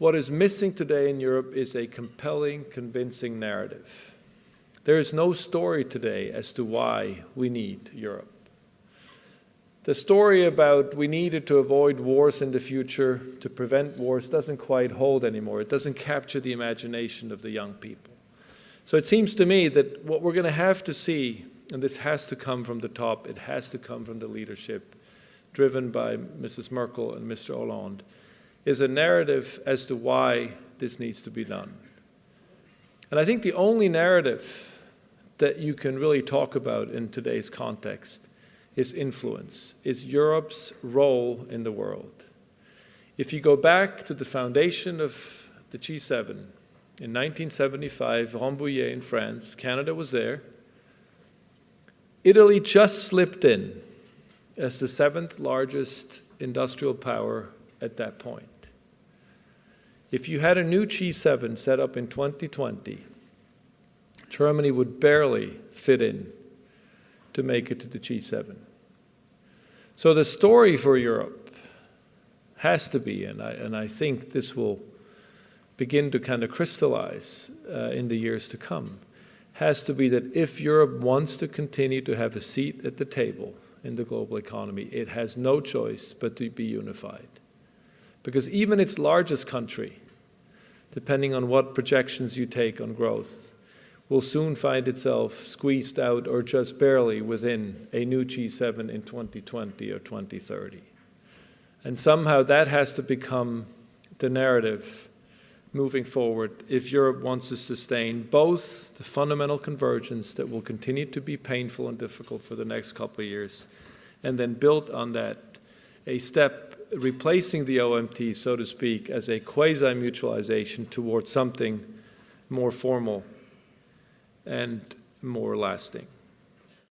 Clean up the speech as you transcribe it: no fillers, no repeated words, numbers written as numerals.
What is missing today in Europe is a compelling, convincing narrative. There is no story today as to why we need Europe. The story about we needed to avoid wars in the future, to prevent wars, doesn't quite hold anymore. It doesn't capture the imagination of the young people. So it seems to me that what we're going to have to see, and this has to come from the top, it has to come from the leadership driven by Mrs. Merkel and Mr. Hollande, is a narrative as to why this needs to be done. And I think the only narrative that you can really talk about in today's context is influence, is Europe's role in the world. If you go back to the foundation of the G7, in 1975, Rambouillet in France, Canada was there. Italy just slipped in as the 7th largest industrial power at that point. If you had a new G7 set up in 2020, Germany would barely fit in to make it to the G7. So the story for Europe has to be, and I think this will begin to kind of crystallize in the years to come, has to be that if Europe wants to continue to have a seat at the table in the global economy, it has no choice but to be unified. Because even its largest country, depending on what projections you take on growth, will soon find itself squeezed out or just barely within a new G7 in 2020 or 2030. And somehow that has to become the narrative moving forward if Europe wants to sustain both the fundamental convergence that will continue to be painful and difficult for the next couple of years, and then build on that a step replacing the OMT, so to speak, as a quasi-mutualization towards something more formal and more lasting.